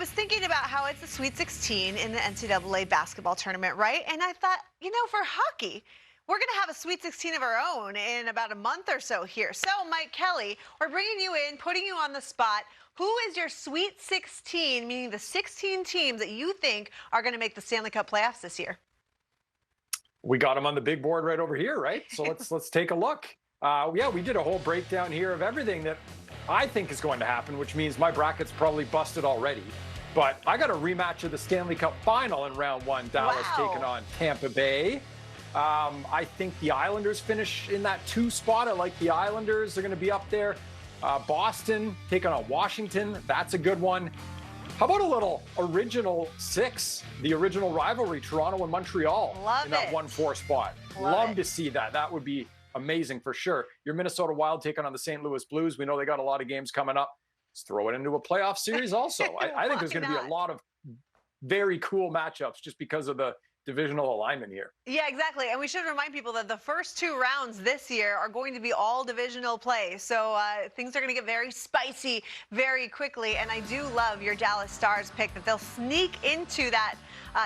was thinking about how it's the Sweet 16 in the NCAA basketball tournament, right? And I thought, for hockey, we're going to have a Sweet 16 of our own in about a month or so here. So, Mike Kelly, we're bringing you in, putting you on the spot. Who is your Sweet 16, meaning the 16 teams that you think are going to make the Stanley Cup playoffs this year? We got them on the big board right over here, right? So let's take a look. Yeah, we did a whole breakdown here of everything that I think is going to happen, which means my bracket's probably busted already. But I got a rematch of the Stanley Cup Final in round one. Dallas taking on Tampa Bay. I think the Islanders finish in that 2 spot. I like the Islanders. They're going to be up there. Boston taking on Washington. That's a good one. How about a little original 6, the original rivalry, Toronto and Montreal in that 1-4 spot. Love to see that. That would be amazing for sure. Your Minnesota Wild taking on the St. Louis Blues. We know they got a lot of games coming up. Let's throw it into a playoff series also. I think there's going to be a lot of very cool matchups just because of the divisional alignment here. Yeah, exactly. And we should remind people that the first 2 rounds this year are going to be all divisional play. So things are going to get very spicy very quickly. And I do love your Dallas Stars pick that they'll sneak into that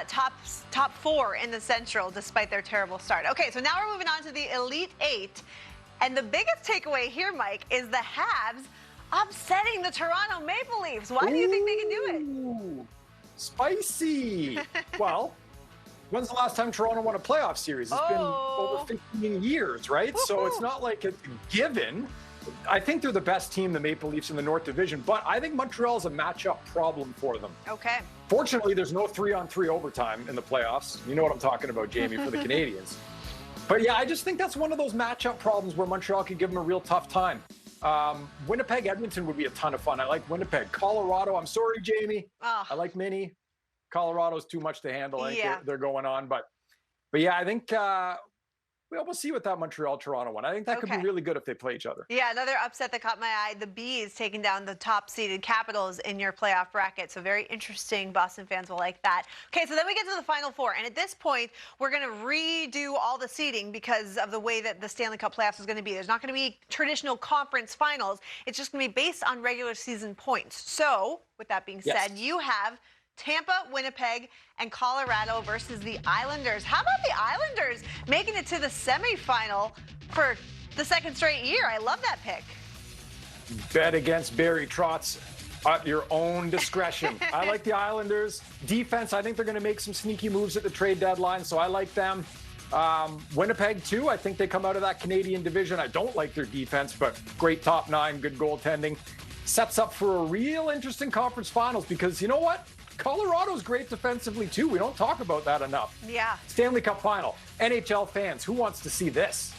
top 4 in the Central despite their terrible start. Okay, so now we're moving on to the Elite 8. And the biggest takeaway here, Mike, is the Habs upsetting the Toronto Maple Leafs. Why do you think they can do it? Spicy. Well, when's the last time Toronto won a playoff series? It's been over 15 years, right? So it's not like it's a given. I think they're the best team, the Maple Leafs, in the North Division, but I think Montreal is a matchup problem for them. Okay. Fortunately, there's no 3-on-3 overtime in the playoffs. You know what I'm talking about, Jamie, for the Canadians. But yeah, I just think that's one of those matchup problems where Montreal could give them a real tough time. Winnipeg, Edmonton would be a ton of fun. I like Winnipeg. Colorado, I'm sorry, Jamie. I like Minnie. Colorado's too much to handle. I think they're going on. But yeah, I think we'll see with that Montreal-Toronto one. I think that could be really good if they play each other. Yeah, another upset that caught my eye, the Bees taking down the top-seeded Capitals in your playoff bracket. So very interesting. Boston fans will like that. Okay, so then we get to the Final Four. And at this point, we're going to redo all the seeding because of the way that the Stanley Cup playoffs is going to be. There's not going to be traditional conference finals. It's just going to be based on regular season points. So with that being said, you have Tampa, Winnipeg, and Colorado versus the Islanders. How about the Islanders making it to the semifinal for the 2nd straight year? I love that pick. Bet against Barry Trotz at your own discretion. I like the Islanders. Defense, I think they're going to make some sneaky moves at the trade deadline, so I like them. Winnipeg, too. I think they come out of that Canadian division. I don't like their defense, but great top 9, good goaltending. Sets up for a real interesting conference finals because you know what? Colorado's great defensively, too. We don't talk about that enough. Yeah. Stanley Cup Final. NHL fans, who wants to see this?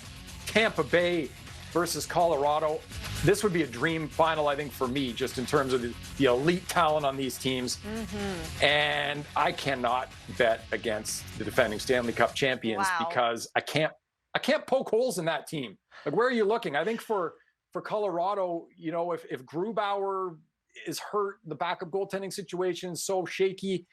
Tampa Bay versus Colorado. This would be a dream final, I think, for me, just in terms of the elite talent on these teams. And I cannot bet against the defending Stanley Cup champions because I can't poke holes in that team. Like, where are you looking? I think for Colorado, if Grubauer is hurt, the backup goaltending situation is so shaky.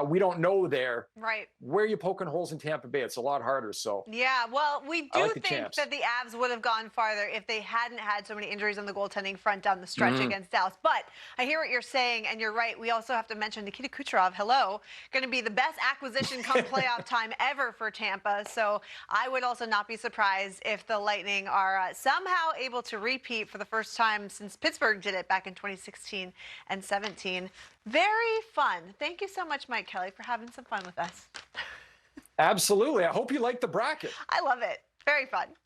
We don't know there. Right. Where are you poking holes in Tampa Bay? It's a lot harder. So yeah, well, we do think that the Avs would have gone farther if they hadn't had so many injuries on the goaltending front down the stretch against Dallas. But I hear what you're saying, and you're right. We also have to mention Nikita Kucherov, going to be the best acquisition come playoff time ever for Tampa. So I would also not be surprised if the Lightning are somehow able to repeat for the first time since Pittsburgh did it back in 2016 and 17. Very fun. Thank you so much, Mike Kelly, for having some fun with us. Absolutely. I hope you like the bracket. I love it. Very fun.